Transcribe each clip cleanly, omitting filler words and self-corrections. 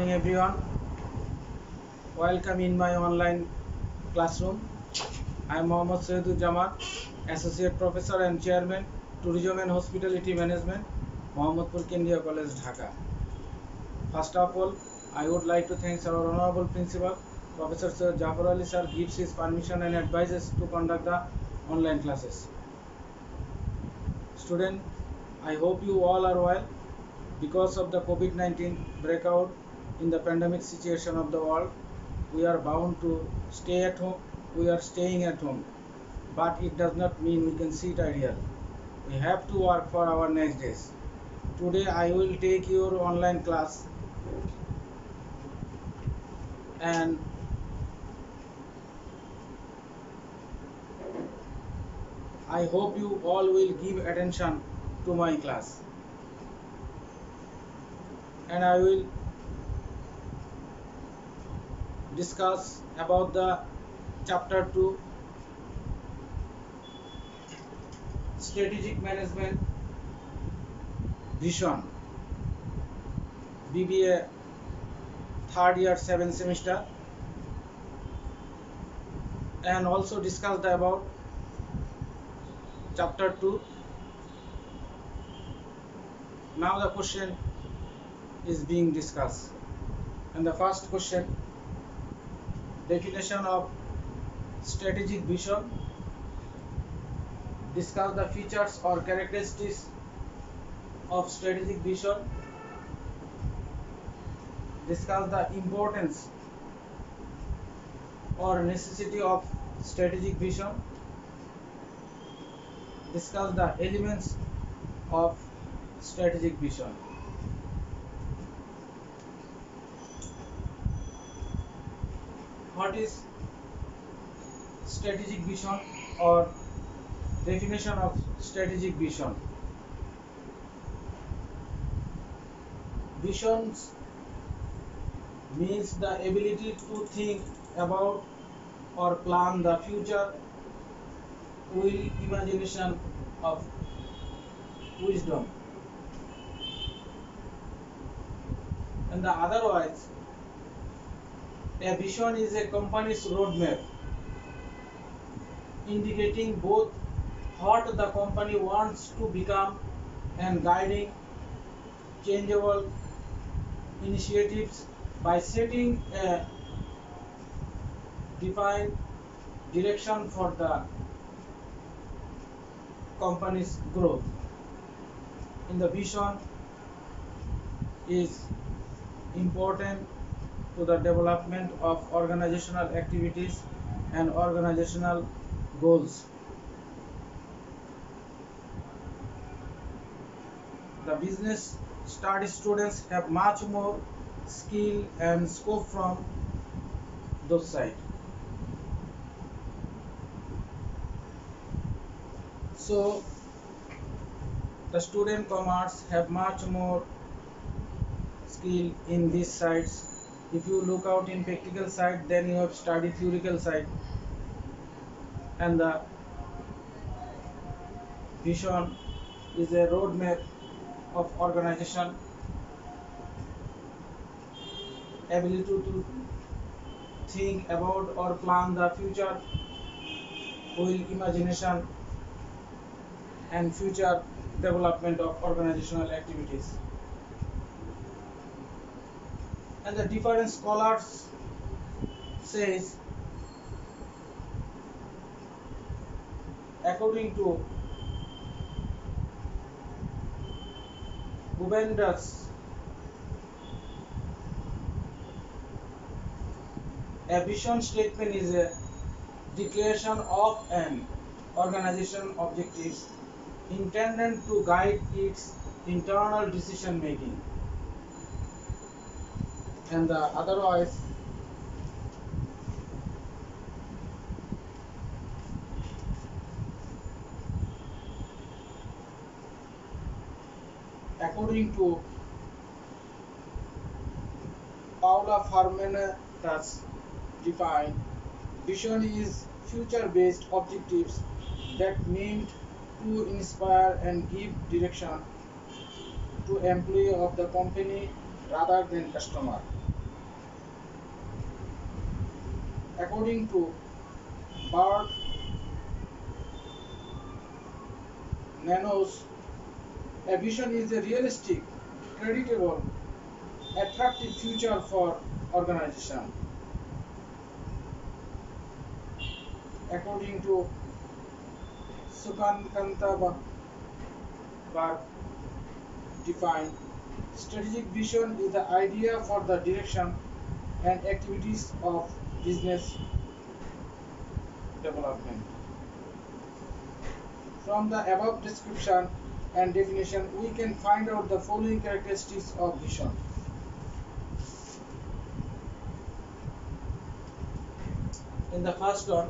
morning everyone. Welcome in my online classroom. I am Mohammad Sayyidul Associate Professor and Chairman, Tourism and Hospitality Management, Mohammadpur Kendriya College, Dhaka. First of all, I would like to thank our Honorable Principal, Professor Sir Jafar Ali Sir, gives his permission and advises to conduct the online classes. Student, I hope you all are well. Because of the COVID-19 breakout in the pandemic situation of the world, we are bound to stay at home. We are staying at home, but it does not mean we can sit idle. We have to work for our next days. Today I will take your online class, and I hope you all will give attention to my class. And I will discuss about the chapter 2, strategic management vision, BBA third year 7th semester, and also discussed about chapter 2. Now the question is being discussed, and the first question, definition of strategic vision, discuss the features or characteristics of strategic vision, discuss the importance or necessity of strategic vision, discuss the elements of strategic vision. What is strategic vision or definition of strategic vision? Visions means the ability to think about or plan the future, will, imagination of wisdom. And the otherwise, a vision is a company's roadmap indicating both what the company wants to become and guiding changeable initiatives by setting a defined direction for the company's growth. And the vision is important to the development of organizational activities and organizational goals. The business study students have much more skill and scope from those sides. So the student commerce have much more skill in these sides. If you look out in practical side, then you have studied theoretical side, and the vision is a roadmap of organization, ability to think about or plan the future, will, imagination, and future development of organizational activities. And the different scholars says, according to Gubenders, a vision statement is a declaration of an organization objectives intended to guide its internal decision making. And the otherwise, according to Paula Farmenatas define, vision is future-based objectives that meant to inspire and give direction to employee of the company rather than customer. According to Bart Nanos, a vision is a realistic, creditable, attractive future for organization. According to Sukankanta Bhatt defined, strategic vision is the idea for the direction and activities of business development. From the above description and definition, we can find out the following characteristics of vision. In the first one,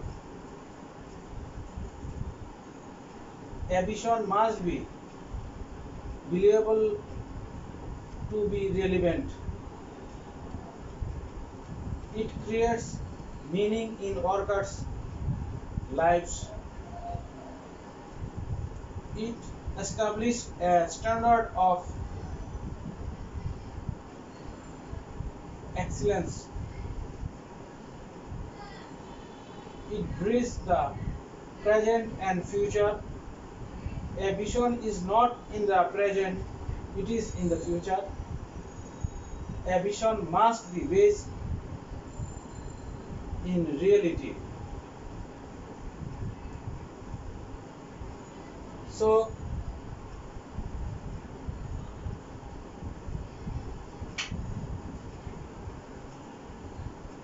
a vision must be believable to be relevant. It creates meaning in workers' lives. It establishes a standard of excellence. It bridges the present and future. A vision is not in the present, it is in the future. A vision must be based in reality. So,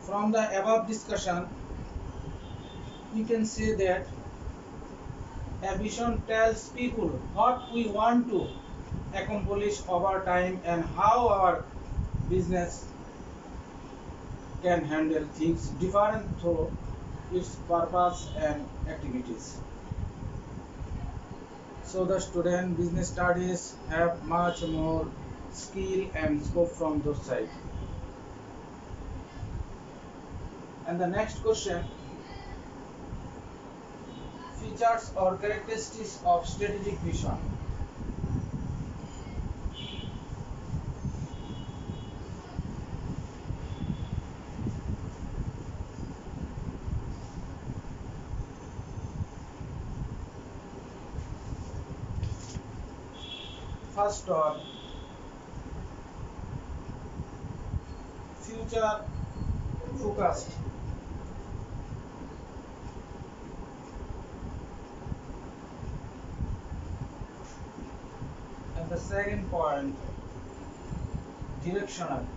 from the above discussion, we can say that a vision tells people what we want to accomplish over time and how our business can handle things different through its purpose and activities. So the student business studies have much more skill and scope from those side. And the next question, features or characteristics of strategic vision. First one, future focused. And the second point, directional.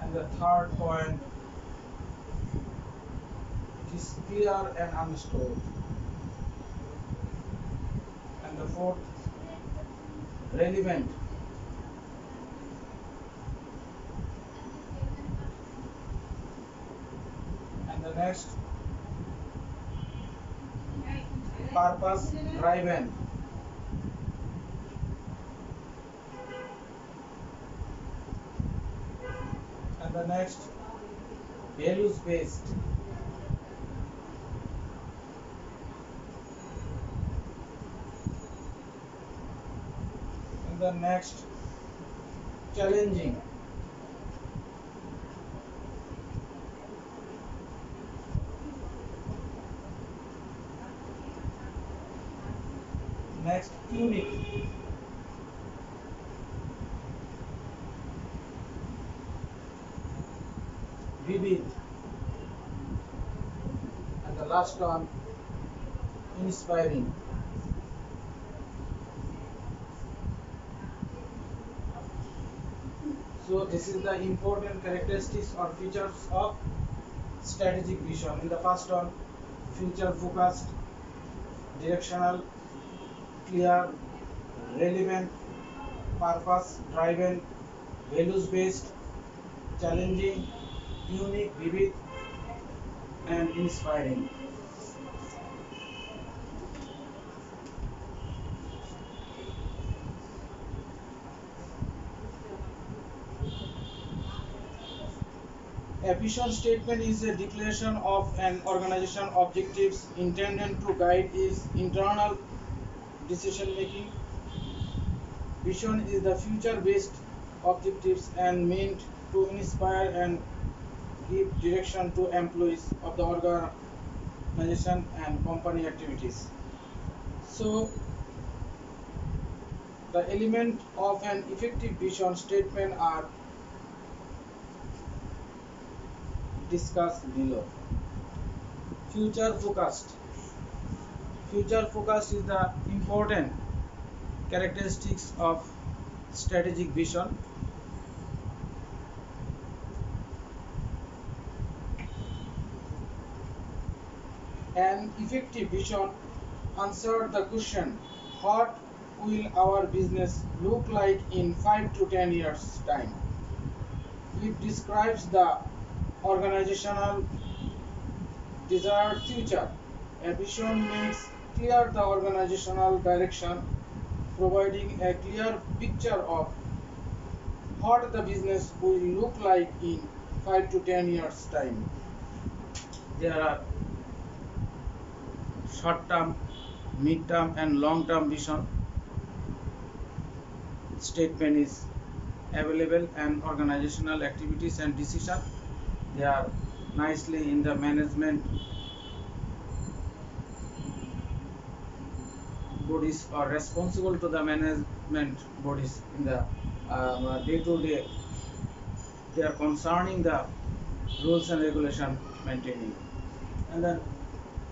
And the third point, it is clear and understood. And the fourth, relevant. And the next, purpose driven. And the next, values based. And the next, challenging. Next, unique. Vivid. And the last one, inspiring. So this is the important characteristics or features of strategic vision. In the first one, future focused, directional, clear, relevant, purpose driven, values based, challenging, unique, vivid, and inspiring. A vision statement is a declaration of an organization objectives intended to guide its internal decision making. Vision is the future-based objectives and meant to inspire and give direction to employees of the organization and company activities. So, the element of an effective vision statement are discussed below. Future focused. Future focused is the important characteristics of strategic vision. An effective vision answered the question, what will our business look like in 5 to 10 years time? It describes the organizational desired future. A vision makes clear the organizational direction, providing a clear picture of what the business will look like in 5 to 10 years time. There are short term, mid term and long term vision statement is available, and organizational activities and decision, they are nicely in the management bodies or responsible to the management bodies in the day to day. They are concerning the rules and regulation maintaining. And then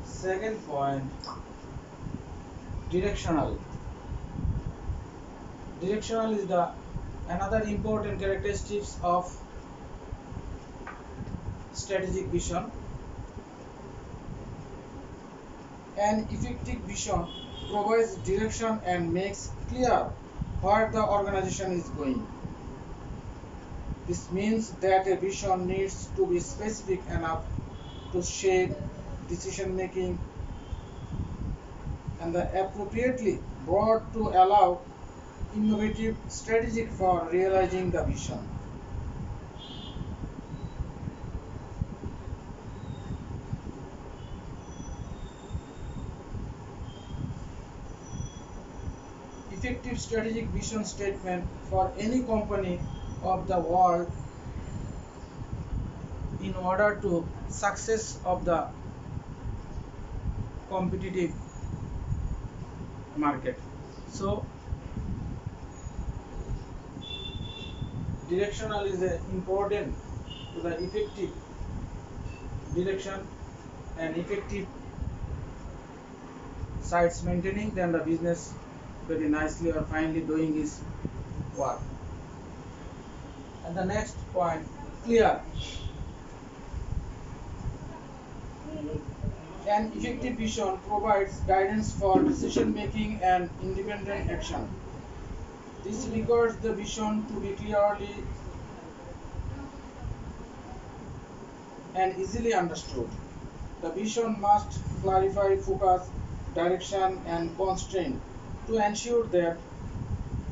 second point, directional. Directional is the another important characteristics of strategic vision. An effective vision provides direction and makes clear where the organization is going. This means that a vision needs to be specific enough to shape decision making and appropriately broad to allow innovative strategies for realizing the vision. Effective strategic vision statement for any company of the world in order to success of the competitive market. So directional is important to the effective direction and effective sites maintaining, then the business very nicely or finely doing his work. And the next point, clear. An effective vision provides guidance for decision making and independent action. This requires the vision to be clearly and easily understood. The vision must clarify focus, direction, and constraint to ensure that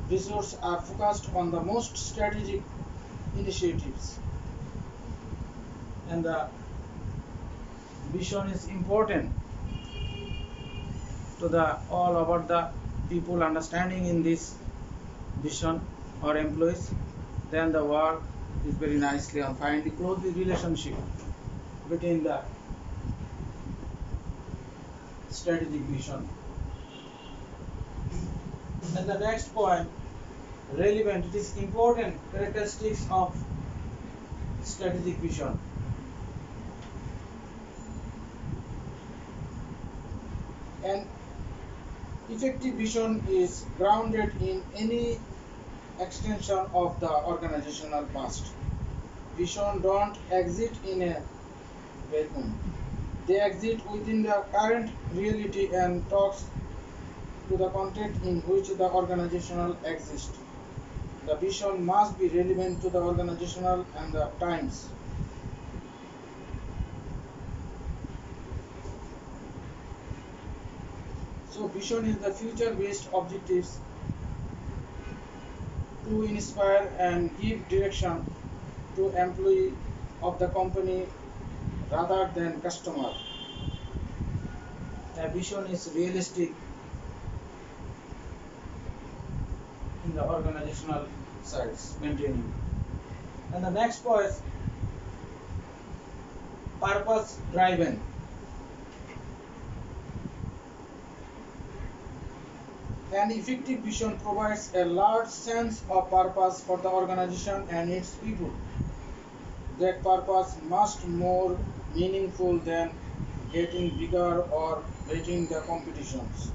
resources are focused on the most strategic initiatives. And the vision is important to the all about the people understanding in this vision or employees, then the work is very nicely and finally close the relationship between the strategic vision. And the next point, relevant. It is important characteristics of strategic vision. An effective vision is grounded in any extension of the organizational past. Vision don't exist in a vacuum. They exist within the current reality and talks to the context in which the organizational exists. The vision must be relevant to the organizational and the times. So vision is the future-based objectives to inspire and give direction to employee of the company rather than customer. The vision is realistic, in the organizational sites maintaining. And the next point, purpose driven. An effective vision provides a large sense of purpose for the organization and its people. That purpose must be more meaningful than getting bigger or beating the competitions.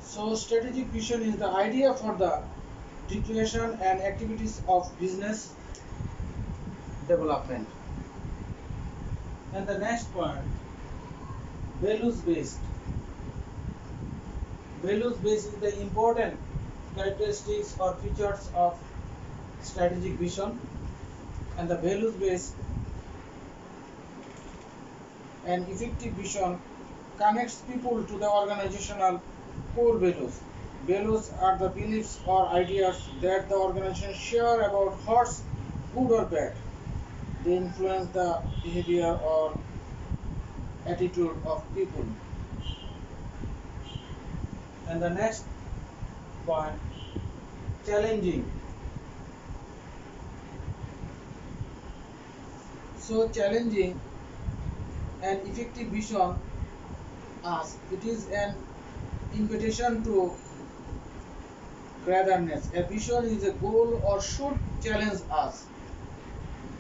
So strategic vision is the idea for the declaration and activities of business development. And the next point, values based. Values based is the important characteristics or features of strategic vision. And the values based and effective vision connects people to the organizational core values. Values are the beliefs or ideas that the organization share about what's good or bad. They influence the behavior or attitude of people. And the next point, challenging. So challenging and effective vision as it is an invitation to greatness. A vision is a goal or should challenge us,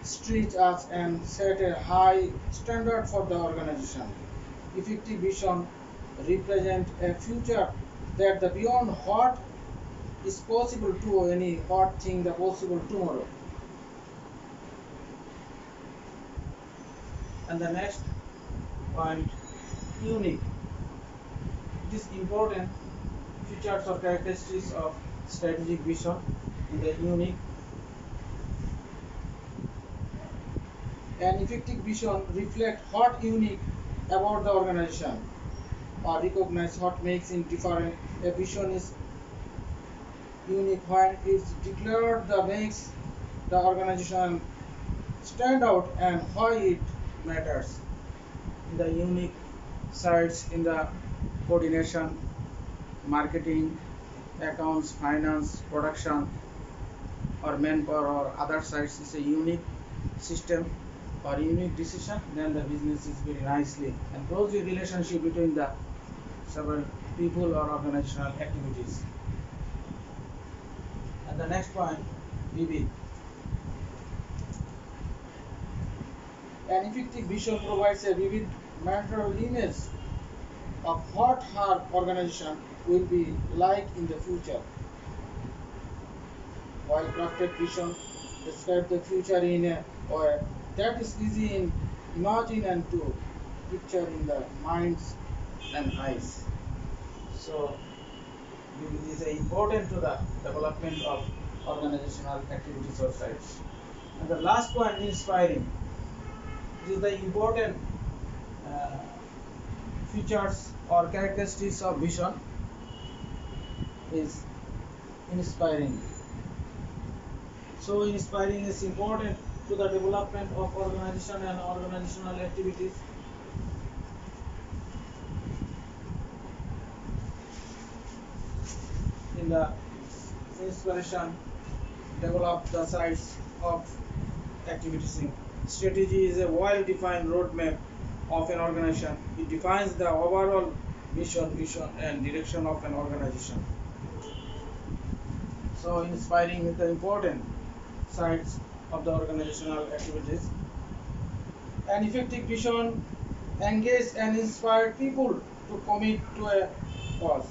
stretch us, and set a high standard for the organization. Effective vision represent a future that the beyond what is possible to any what thing the possible tomorrow. And the next point, unique. It is important features or characteristics of strategic vision in the unique. An effective vision reflects what unique about the organization or recognize what makes it different. A vision is unique when it's declared that makes the organization stand out and why it matters. In the unique sides in the coordination, marketing, accounts, finance, production, or manpower or other sites is a unique system or unique decision, then the business is very nicely and closely relationship between the several people or organizational activities. And the next point, vivid. An effective vision provides a vivid mental image of what her organization will be like in the future. While crafted vision describes the future in a way that is easy in imagine and to picture in the minds and eyes. So it is important to the development of organizational activities or sites. And the last point, inspiring. It is the important uh, features or characteristics of vision is inspiring. So inspiring is important to the development of organization and organizational activities. In the inspiration, develop the sites of activities. Strategy is a well-defined roadmap of an organization. It defines the overall mission, vision, and direction of an organization. So inspiring is the important sides of the organizational activities. An effective vision engage and inspire people to commit to a cause.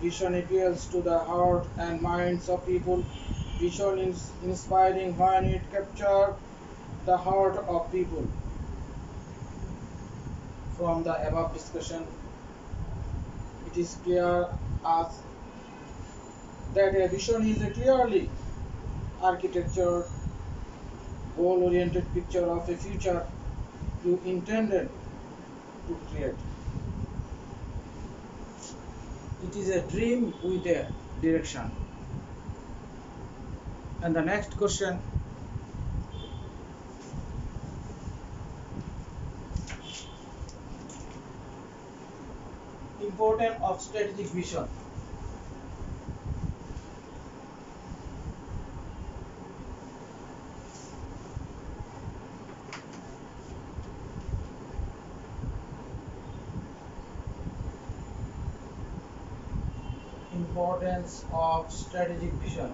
Vision appeals to the heart and minds of people. Vision is inspiring when it captures the heart of people. From the above discussion, it is clear as that a vision is a clearly architectured, goal-oriented picture of a future you intended to create. It is a dream with a direction. And the next question, Importance of strategic vision. Importance of strategic vision.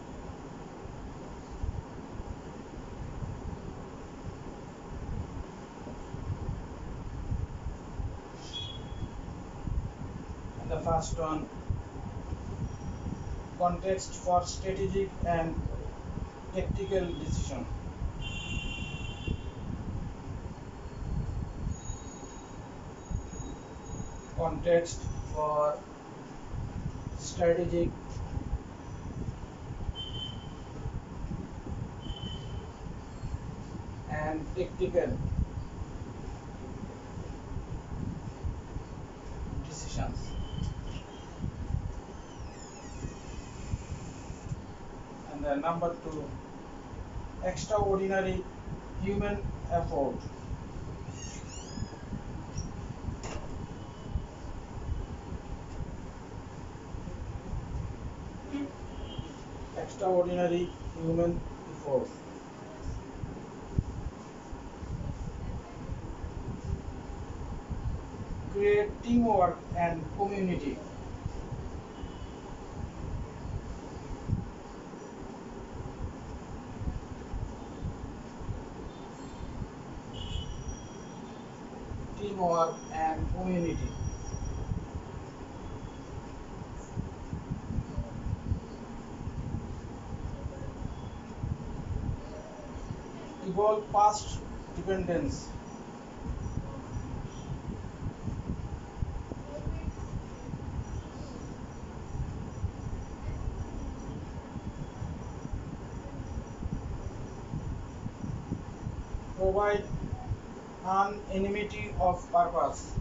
And the first one, context for strategic and tactical decision. Context for strategic and tactical decisions. And the number 2, extraordinary human effort. Extraordinary human effort. Create teamwork and community. Teamwork and community. Evolve past dependence. Provide anonymity of purpose.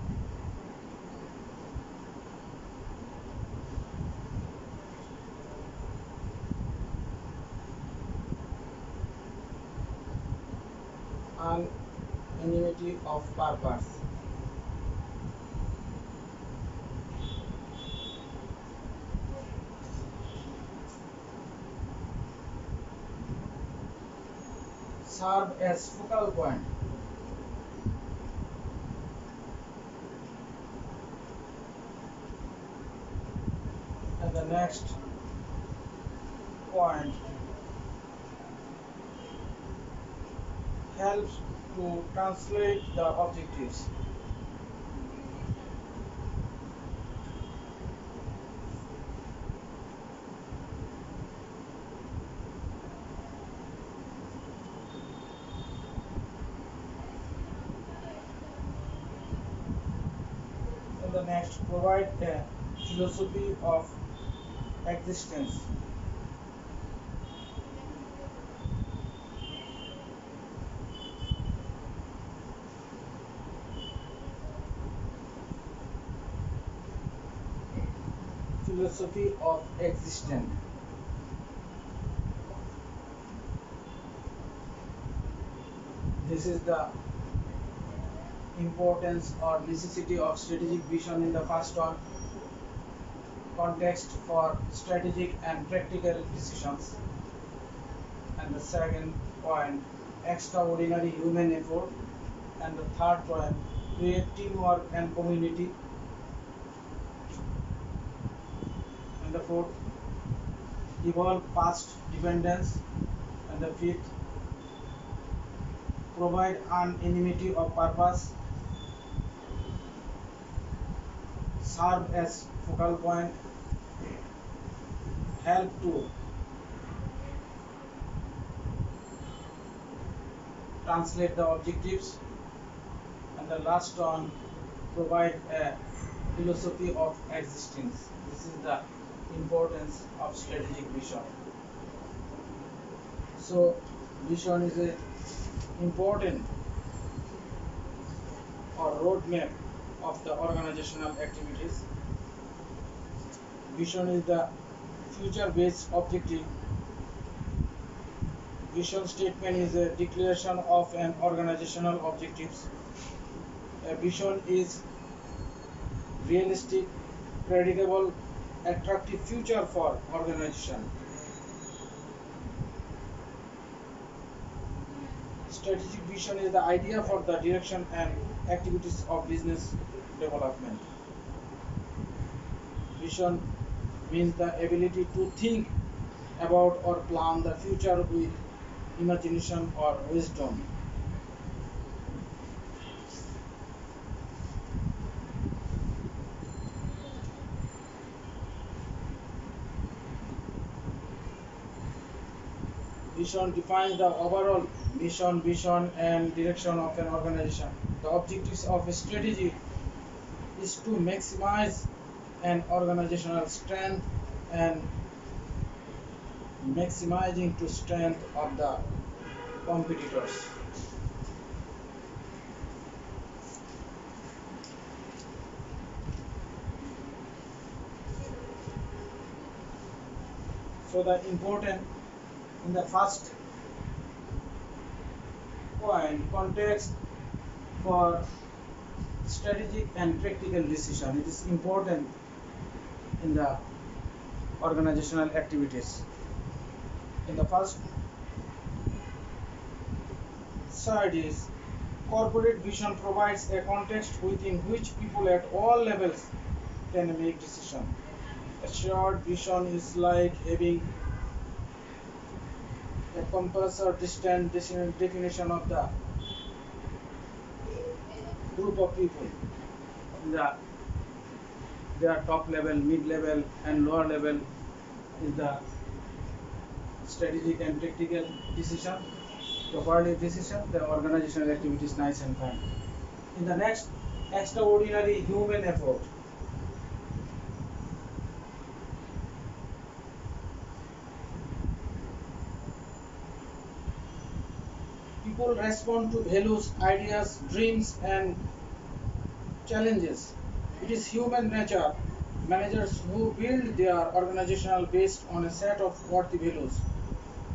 Anonymity of purpose. Serve as focal point. And the next point, helps to translate the objectives. And the next, provide a philosophy of existence. Philosophy of existence. This is the importance or necessity of strategic vision in the first one. Context for strategic and practical decisions. And the second point, extraordinary human effort. And the third point, create teamwork and community. And the fourth, evolve past dependence. And the fifth, provide anonymity of purpose. Serve as focal point. Help to translate the objectives. And the last one, provide a philosophy of existence. This is the importance of strategic vision. So vision is a important or roadmap of the organizational activities. Vision is the future-based objective. Vision statement is a declaration of an organizational objectives. A vision is realistic, credible, attractive future for organization. Strategic vision is the idea for the direction and activities of business development. Vision means the ability to think about or plan the future with imagination or wisdom. Vision defines the overall mission, vision, and direction of an organization. The objectives of a strategy is to maximize an organizational strength and maximizing to strength of the competitors. So the important in the first point, context for strategic and practical decision. It is important in the organizational activities. In the first side is corporate vision provides a context within which people at all levels can make decision. A shared vision is like having a compass or distant definition of the group of people. The their top level, mid level, and lower level is the strategic and tactical decision. Properly decision, the organizational activity is nice and fine. In the next, extraordinary human effort. People respond to values, ideas, dreams, and challenges. It is human nature. Managers who build their organizational based on a set of worthy values,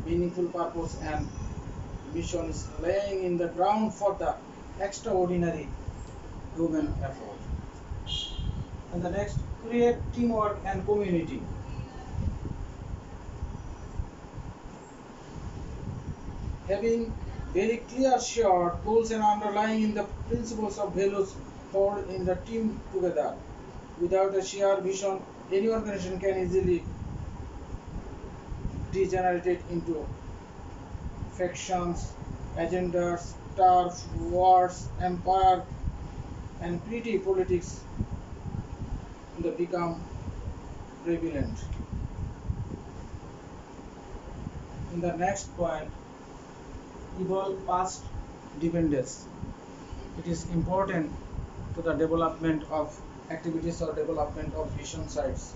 meaningful purpose, and mission is laying in the ground for the extraordinary human effort. And the next, create teamwork and community. Having very clear shared goals and underlying in the principles of values hold in the team together. Without a shared vision, any organization can easily degenerate into factions, agendas, turf, wars, empire, and petty politics that become prevalent. In the next point, evolve past dependence. It is important to the development of activities or development of vision sites.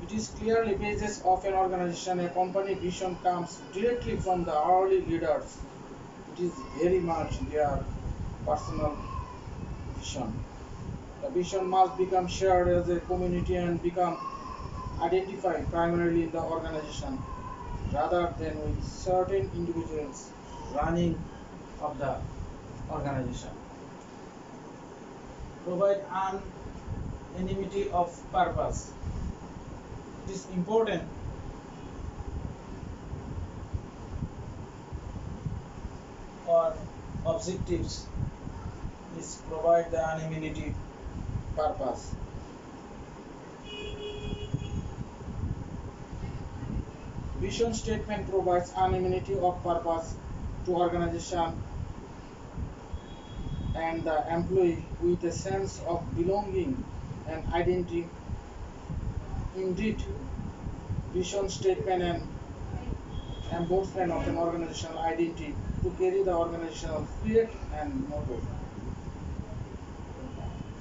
It is clearly basis of an organization. A company vision comes directly from the early leaders. It is very much their personal vision. The vision must become shared as a community and become identified primarily in the organization rather than with certain individuals running of the organization. Provide anonymity of purpose. It is important for objectives is provide the anonymity purpose. Vision statement provides anonymity of purpose to organization and the employee with a sense of belonging and identity. Indeed, vision statement and embodiment of an organizational identity to carry the organizational spirit and motto.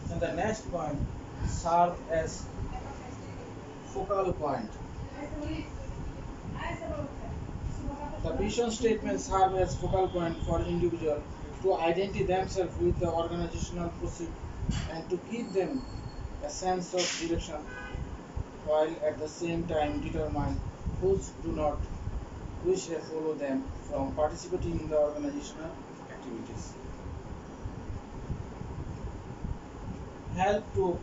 And the next point, serve as focal point. The vision statement serve as focal point for individual to identify themselves with the organizational pursuit and to give them a sense of direction while at the same time determine who do not wish to follow them from participating in the organizational activities. help to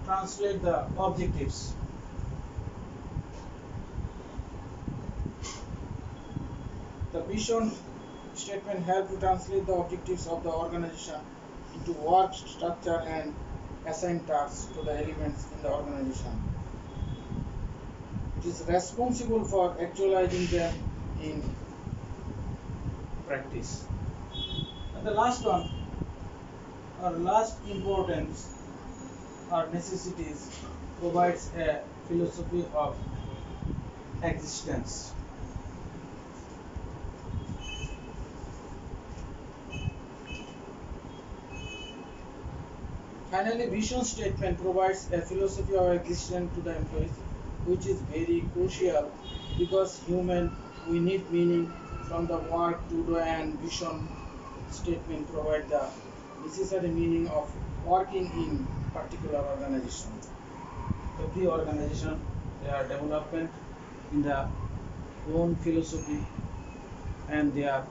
translate the objectives. The vision statement help to translate the objectives of the organization into work structure and assign tasks to the elements in the organization. It is responsible for actualizing them in practice. And the last one, or last importance or necessities, provides a philosophy of existence. Finally, vision statement provides a philosophy of existence to the employees, which is very crucial because we need meaning from the work to do, and vision statement provide the necessary meaning of working in particular organization. Every organization, their development in the own philosophy, and they are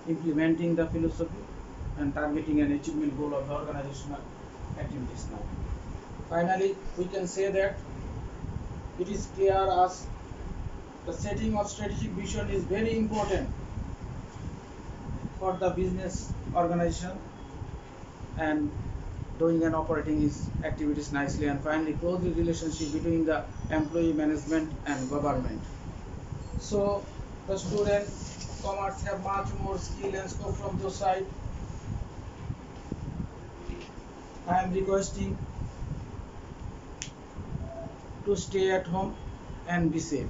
implementing the philosophy and targeting an achievement goal of the organizational activities now. Finally, we can say that it is clear as the setting of strategic vision is very important for the business organization and doing and operating its activities nicely. And finally, close the relationship between the employee management and government. So the student commerce have much more skill and scope from those side. I am requesting to stay at home and be safe.